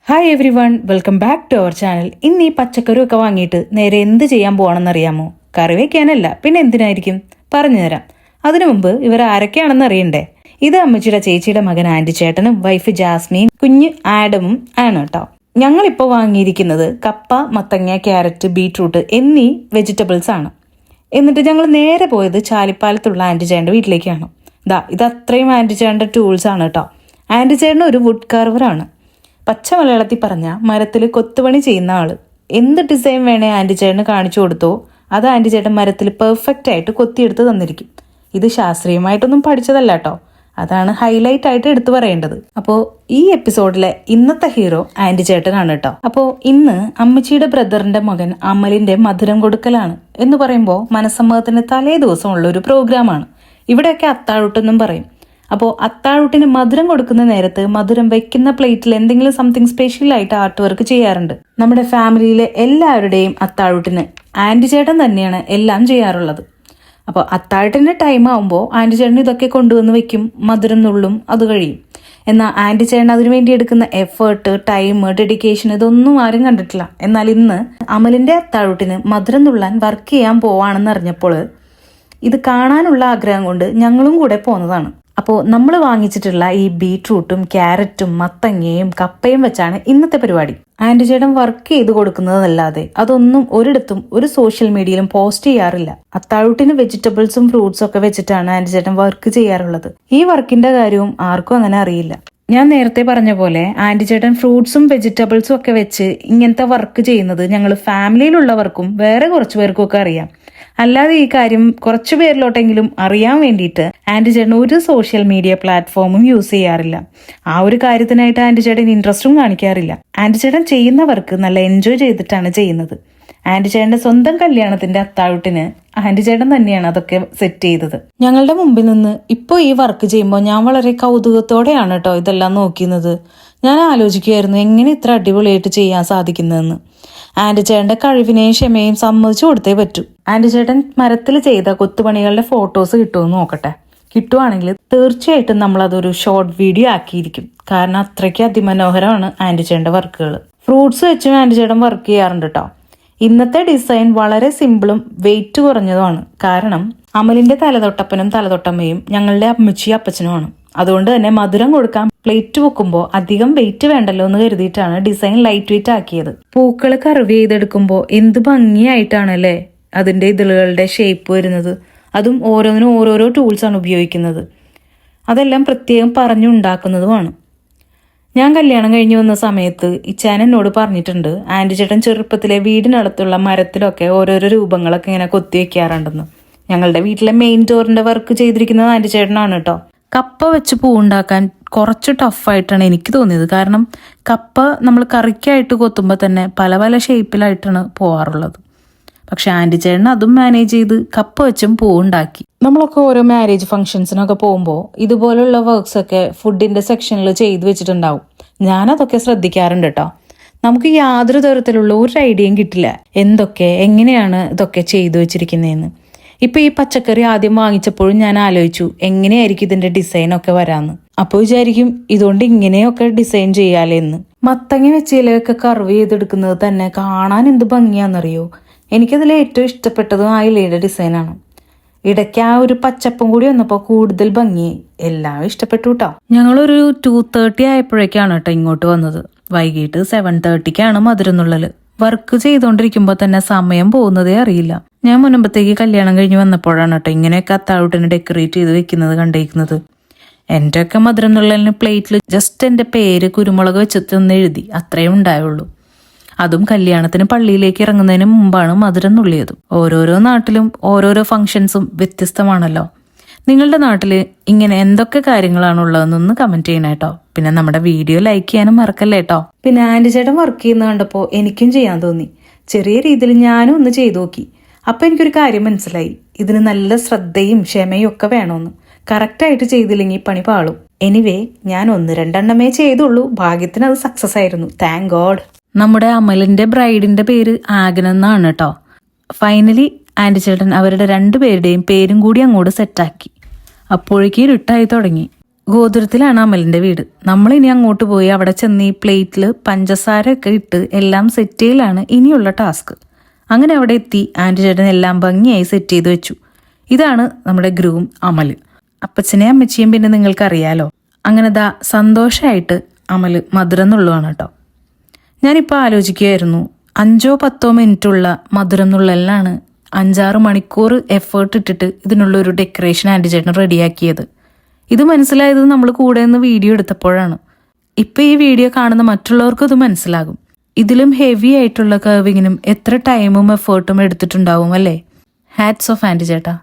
Hi everyone, welcome back to our channel. ഇന്ന് ഈ പച്ചക്കറിയൊക്കെ വാങ്ങിയിട്ട് നേരെ എന്ത് ചെയ്യാൻ പോവാണെന്ന് അറിയാമോ? കറി വയ്ക്കാനല്ല, പിന്നെ എന്തിനായിരിക്കും? പറഞ്ഞുതരാം. അതിനു മുമ്പ് ഇവർ ആരൊക്കെയാണെന്ന് അറിയണ്ടേ? ഇത് അമ്മച്ചിയുടെ ചേച്ചിയുടെ മകൻ ആൻറ്റി ചേട്ടനും വൈഫ് ജാസ്മിൻ, കുഞ്ഞ് ആഡമും ആണ് കേട്ടോ. ഞങ്ങളിപ്പോൾ വാങ്ങിയിരിക്കുന്നത് കപ്പ, മത്തങ്ങ, ക്യാരറ്റ്, ബീട്രൂട്ട് എന്നീ വെജിറ്റബിൾസ് ആണ്. എന്നിട്ട് ഞങ്ങൾ നേരെ പോയത് ചാലിപ്പാലത്തുള്ള ആൻറ്റി ചേട്ടൻ്റെ വീട്ടിലേക്കാണ്. ഇത് അത്രയും ആൻറ്റി ചേട്ടൻ്റെ ടൂൾസ് ആണ് കേട്ടോ. ആൻറ്റി ചേട്ടൻ ഒരു വുഡ് കാർവറാണ്. പച്ച മലയാളത്തിൽ പറഞ്ഞ മരത്തിൽ കൊത്തുപണി ചെയ്യുന്ന ആള്. എന്ത് ഡിസൈൻ വേണേ ആൻറ്റി ചേട്ടന് കാണിച്ചു കൊടുത്തോ അത് ആൻറ്റി ചേട്ടൻ മരത്തിൽ പെർഫെക്റ്റ് ആയിട്ട് കൊത്തിയെടുത്ത് തന്നിരിക്കും. ഇത് ശാസ്ത്രീയമായിട്ടൊന്നും പഠിച്ചതല്ല കേട്ടോ, അതാണ് ഹൈലൈറ്റ് ആയിട്ട് എടുത്തു പറയേണ്ടത്. അപ്പോൾ ഈ എപ്പിസോഡിലെ ഇന്നത്തെ ഹീറോ ആൻറ്റി ചേട്ടനാണ് കേട്ടോ. അപ്പോൾ ഇന്ന് അമ്മച്ചിയുടെ ബ്രദറിന്റെ മകൻ അമലിന്റെ മധുരം കൊടുക്കലാണ് എന്ന് പറയുമ്പോൾ മനസ്സമ്മതത്തിന് തലേ ദിവസമുള്ള ഒരു പ്രോഗ്രാമാണ്. ഇവിടെയൊക്കെ അത്താഴൂട്ടെന്നും പറയും. അപ്പോൾ അത്താഴൂട്ടിന് മധുരം കൊടുക്കുന്ന നേരത്ത് മധുരം വെക്കുന്ന പ്ലേറ്റിൽ എന്തെങ്കിലും സംതിങ് സ്പെഷ്യൽ ആയിട്ട് ആർട്ട് വർക്ക് ചെയ്യാറുണ്ട്. നമ്മുടെ ഫാമിലിയിലെ എല്ലാവരുടെയും അത്താഴൂട്ടിന് ആൻറ്റി ചേട്ടൻ തന്നെയാണ് എല്ലാം ചെയ്യാറുള്ളത്. അപ്പോൾ അത്താഴത്തിന്റെ ടൈം ആവുമ്പോൾ ആൻറ്റി ചേട്ടൻ ഇതൊക്കെ കൊണ്ടുവന്ന് വെക്കും, മധുരം നുള്ളും, അത് കഴിയും. എന്നാൽ ആൻറ്റി ചേട്ടൻ അതിനു വേണ്ടി എടുക്കുന്ന എഫേർട്ട്, ടൈം, ഡെഡിക്കേഷൻ ഇതൊന്നും ആരും കണ്ടിട്ടില്ല. എന്നാൽ ഇന്ന് അമലിന്റെ അത്താഴൂട്ടിന് മധുരം നുള്ളാൻ വർക്ക് ചെയ്യാൻ പോവാണെന്ന് അറിഞ്ഞപ്പോൾ ഇത് കാണാനുള്ള ആഗ്രഹം കൊണ്ട് ഞങ്ങളും കൂടെ പോന്നതാണ്. അപ്പോൾ നമ്മൾ വാങ്ങിച്ചിട്ടുള്ള ഈ ബീട്രൂട്ടും ക്യാരറ്റും മത്തങ്ങയും കപ്പയും വെച്ചാണ് ഇന്നത്തെ പരിപാടി. ആൻറ്റി ചേട്ടൻ വർക്ക് ചെയ്ത് കൊടുക്കുന്നതല്ലാതെ അതൊന്നും ഒരിടത്തും ഒരു സോഷ്യൽ മീഡിയയിലും പോസ്റ്റ് ചെയ്യാറില്ല. അത്താഴൂട്ടിന് വെജിറ്റബിൾസും ഫ്രൂട്ട്സും ഒക്കെ വെച്ചിട്ടാണ് ആൻറ്റി ചേട്ടൻ വർക്ക് ചെയ്യാറുള്ളത്. ഈ വർക്കിന്റെ കാര്യവും ആർക്കും അങ്ങനെ അറിയില്ല. ഞാൻ നേരത്തെ പറഞ്ഞ പോലെ ആൻറ്റി ചേട്ടൻ ഫ്രൂട്ട്സും വെജിറ്റബിൾസും ഒക്കെ വെച്ച് ഇങ്ങനത്തെ വർക്ക് ചെയ്യുന്നത് ഞങ്ങൾ ഫാമിലിയിലുള്ളവർക്കും വേറെ കുറച്ചു പേർക്കും ഒക്കെ അറിയാം. അല്ലാതെ ഈ കാര്യം കുറച്ചു പേരിലോട്ടെങ്കിലും അറിയാൻ വേണ്ടിയിട്ട് ആൻറ്റി ചേട്ടൻ ഒരു സോഷ്യൽ മീഡിയ പ്ലാറ്റ്ഫോമും യൂസ് ചെയ്യാറില്ല. ആ ഒരു കാര്യത്തിനായിട്ട് ആൻറ്റി ചേട്ടൻ ഇൻട്രസ്റ്റും കാണിക്കാറില്ല. ആൻറ്റി ചേട്ടൻ ചെയ്യുന്ന വർക്ക് നല്ല എൻജോയ് ചെയ്തിട്ടാണ് ചെയ്യുന്നത്. ആൻറ്റി ചേട്ടന്റെ സ്വന്തം കല്യാണത്തിന്റെ അത്താഴൂട്ടിന് ആൻറ്റി ചേട്ടൻ തന്നെയാണ് അതൊക്കെ സെറ്റ് ചെയ്തത്. ഞങ്ങളുടെ മുമ്പിൽ നിന്ന് ഇപ്പോൾ ഈ വർക്ക് ചെയ്യുമ്പോൾ ഞാൻ വളരെ കൗതുകത്തോടെയാണ് കേട്ടോ ഇതെല്ലാം നോക്കുന്നത്. ഞാൻ ആലോചിക്കുകയായിരുന്നു എങ്ങനെ ഇത്ര അടിപൊളിയായിട്ട് ചെയ്യാൻ സാധിക്കുന്നതെന്ന്. ആൻറ്റി ചേട്ടന്റെ കഴിവിനെയും ക്ഷമയും സമ്മതിച്ചു കൊടുത്തേ പറ്റൂ. ആൻറ്റി ചേട്ടൻ മരത്തിൽ ചെയ്ത കൊത്തുപണികളുടെ ഫോട്ടോസ് കിട്ടുമെന്ന് നോക്കട്ടെ. കിട്ടുവാണെങ്കിൽ തീർച്ചയായിട്ടും നമ്മൾ അതൊരു ഷോർട്ട് വീഡിയോ ആക്കിയിരിക്കും. കാരണം അത്രയ്ക്ക് അതിമനോഹരമാണ് ആൻറ്റി ചേട്ടന്റെ വർക്കുകൾ. ഫ്രൂട്ട്സ് വെച്ചും ആൻറ്റി ചേട്ടൻ വർക്ക് ചെയ്യാറുണ്ട് കേട്ടോ. ഇന്നത്തെ ഡിസൈൻ വളരെ സിമ്പിളും വെയിറ്റ് കുറഞ്ഞതുമാണ്. കാരണം അമലിന്റെ തലതൊട്ടപ്പനും തലതൊട്ടമ്മയും ഞങ്ങളുടെ അമ്മച്ചി അപ്പച്ചനുമാണ്. അതുകൊണ്ട് തന്നെ മധുരം കൊടുക്കാൻ പ്ലേറ്റ് വെക്കുമ്പോൾ അധികം വെയിറ്റ് വേണ്ടല്ലോ എന്ന് കരുതിയിട്ടാണ് ഡിസൈൻ ലൈറ്റ് വെയിറ്റ് ആക്കിയത്. പൂക്കൾ കർവ് ചെയ്തെടുക്കുമ്പോൾ എന്ത് ഭംഗിയായിട്ടാണല്ലേ അതിന്റെ ഇതളുകളുടെ ഷേപ്പ് വരുന്നത്. അതും ഓരോന്നിനും ഓരോരോ ടൂൾസാണ് ഉപയോഗിക്കുന്നത്. അതെല്ലാം പ്രത്യേകം പറഞ്ഞുണ്ടാക്കുന്നതുമാണ്. ഞാൻ കല്യാണം കഴിഞ്ഞു വന്ന സമയത്ത് ഇച്ചാൻ എന്നോട് പറഞ്ഞിട്ടുണ്ട് ആൻറ്റി ചേട്ടൻ ചെറുപ്പത്തിലെ വീടിനടുത്തുള്ള മരത്തിലൊക്കെ ഓരോരോ രൂപങ്ങളൊക്കെ ഇങ്ങനെ കൊത്തി വെക്കാറുണ്ടെന്ന്. ഞങ്ങളുടെ വീട്ടിലെ മെയിൻ ഡോറിന്റെ വർക്ക് ചെയ്തിരിക്കുന്നത് ആൻറ്റി ചേട്ടനാണ് കേട്ടോ. കപ്പ വെച്ച് പൂവുണ്ടാക്കാൻ കുറച്ച് ടഫായിട്ടാണ് എനിക്ക് തോന്നിയത്. കാരണം കപ്പ നമ്മൾ കറിക്കായിട്ട് കൊത്തുമ്പോൾ തന്നെ പല പല ഷേപ്പിലായിട്ടാണ് പോവാറുള്ളത്. പക്ഷെ ആൻറ്റി ചേട്ടൻ അതും മാനേജ് ചെയ്ത് കപ്പ വെച്ചും പൂവുണ്ടാക്കി. നമ്മളൊക്കെ ഓരോ മാരേജ് ഫംഗ്ഷൻസിനൊക്കെ പോകുമ്പോൾ ഇതുപോലുള്ള വർക്ക്സ് ഒക്കെ ഫുഡിന്റെ സെക്ഷനിൽ ചെയ്തു വെച്ചിട്ടുണ്ടാവും. ഞാനതൊക്കെ ശ്രദ്ധിക്കാറുണ്ട് കേട്ടോ. നമുക്ക് യാതൊരു തരത്തിലുള്ള ഒരു ഐഡിയയും കിട്ടില്ല എങ്ങനെയാണ് ഇതൊക്കെ ചെയ്തു വെച്ചിരിക്കുന്നതെന്ന്. ഇപ്പൊ ഈ പച്ചക്കറി ആദ്യം വാങ്ങിച്ചപ്പോഴും ഞാൻ ആലോചിച്ചു എങ്ങനെയായിരിക്കും ഇതിന്റെ ഡിസൈൻ ഒക്കെ വരാന്ന്. അപ്പോൾ വിചാരിക്കും ഇതുകൊണ്ട് ഇങ്ങനെയൊക്കെ ഡിസൈൻ ചെയ്യാലെന്ന്. മത്തങ്ങ വെച്ചിലൊക്കെ കർവ് ചെയ്തെടുക്കുന്നത് തന്നെ കാണാൻ എന്ത് ഭംഗിയാണെന്നറിയോ. എനിക്കതിൽ ഏറ്റവും ഇഷ്ടപ്പെട്ടതും ആ ഇലയുടെ ഡിസൈനാണ്. ഇടയ്ക്ക് ആ ഒരു പച്ചപ്പും കൂടി വന്നപ്പോൾ കൂടുതൽ ഭംഗിയായി. എല്ലാം ഇഷ്ടപ്പെട്ടു കേട്ടോ. ഞങ്ങളൊരു 2:30 ആയപ്പോഴേക്കാണ് കേട്ടോ ഇങ്ങോട്ട് വന്നത്. വൈകിട്ട് 7:30ക്കാണ് മധുരം നുള്ളല്. വർക്ക് ചെയ്തോണ്ടിരിക്കുമ്പോൾ തന്നെ സമയം പോകുന്നതേ അറിയില്ല. ഞാൻ മുൻപത്തേക്ക് കല്യാണം കഴിഞ്ഞ് വന്നപ്പോഴാണ് കേട്ടോ ഇങ്ങനെയൊക്കെ അത്താഴൂട്ടിനെ ഡെക്കറേറ്റ് ചെയ്ത് വെക്കുന്നത് കണ്ടിരിക്കുന്നത്. എൻ്റെ ഒക്കെ മധുരം നുള്ളലിന് പ്ലേറ്റിൽ ജസ്റ്റ് എൻ്റെ പേര് കുരുമുളക് വെച്ചിട്ടൊന്ന് എഴുതി, അത്രയും ഉണ്ടായുള്ളൂ. അതും കല്യാണത്തിന് പള്ളിയിലേക്ക് ഇറങ്ങുന്നതിന് മുമ്പാണ് മധുരം നുള്ളിയത്. ഓരോരോ നാട്ടിലും ഓരോരോ ഫംഗ്ഷൻസും വ്യത്യസ്തമാണല്ലോ. നിങ്ങളുടെ നാട്ടിൽ ഇങ്ങനെ എന്തൊക്കെ കാര്യങ്ങളാണുള്ളതെന്നൊന്ന് കമന്റ് ചെയ്യണം കേട്ടോ. പിന്നെ നമ്മുടെ വീഡിയോ ലൈക്ക് ചെയ്യാനും മറക്കല്ലേ കേട്ടോ. പിന്നെ ആൻറ്റി ചേട്ടൻ വർക്ക് ചെയ്യുന്ന കണ്ടപ്പോൾ എനിക്കും ചെയ്യാൻ തോന്നി. ചെറിയ രീതിയിൽ ഞാനും ഒന്ന് ചെയ്തു നോക്കി. അപ്പൊ എനിക്കൊരു കാര്യം മനസ്സിലായി, ഇതിന് നല്ല ശ്രദ്ധയും ക്ഷമയും ഒക്കെ വേണമെന്ന്. കറക്റ്റായിട്ട് ചെയ്തില്ലെങ്കിൽ പണി പാളും. എനിവേ ഞാൻ 1-2 ചെയ്തുള്ളൂ. ഭാഗ്യത്തിന് അത് സക്സസ് ആയിരുന്നു. Thank God. നമ്മുടെ അമലിന്റെ ബ്രൈഡിന്റെ പേര് ആഗന എന്നാണ് കേട്ടോ. ഫൈനലി ആൻറ്റി ചേട്ടൻ അവരുടെ 2 പേരുടെയും പേരും കൂടി അങ്ങോട്ട് സെറ്റാക്കി. അപ്പോഴേക്കും ഇരുട്ടായി തുടങ്ങി. ഗോപുരത്തിലാണ് അമലിന്റെ വീട്. നമ്മളിനി അങ്ങോട്ട് പോയി അവിടെ ചെന്ന് ഈ പ്ലേറ്റിൽ പഞ്ചസാര ഒക്കെ ഇട്ട് എല്ലാം സെറ്റ് ചെയ്യലാണ് ഇനിയുള്ള ടാസ്ക്. അങ്ങനെ അവിടെ എത്തി ആൻറ്റി ചേട്ടൻ എല്ലാം ഭംഗിയായി സെറ്റ് ചെയ്ത് വെച്ചു. ഇതാണ് നമ്മുടെ ഗ്രൂം അമൽ. അപ്പച്ചനെയും അമ്മച്ചിയും പിന്നെ നിങ്ങൾക്കറിയാലോ. അങ്ങനെ സന്തോഷമായിട്ട് അമൽ മധുരം നുള്ളുവാണ് കേട്ടോ. ഞാനിപ്പോൾ ആലോചിക്കുകയായിരുന്നു, 5-10 മിനിറ്റുള്ള മധുരം നുള്ളലിനാണ് 5-6 മണിക്കൂർ എഫേർട്ട് ഇട്ടിട്ട് ഇതിനുള്ള ഒരു ഡെക്കറേഷൻ ആൻറ്റി ചേട്ടൻ റെഡിയാക്കിയത്. ഇത് മനസ്സിലായത് നമ്മൾ കൂടെ നിന്ന് വീഡിയോ എടുത്തപ്പോഴാണ്. ഇപ്പം ഈ വീഡിയോ കാണുന്ന മറ്റുള്ളവർക്കും ഇത് മനസ്സിലാകും. ഇതിലും ഹെവി ആയിട്ടുള്ള കർവിങ്ങിനും എത്ര ടൈമും എഫേർട്ടും എടുത്തിട്ടുണ്ടാവും അല്ലേ. ഹാറ്റ്സ് ഓഫ് ആൻറ്റി ചേട്ടാ.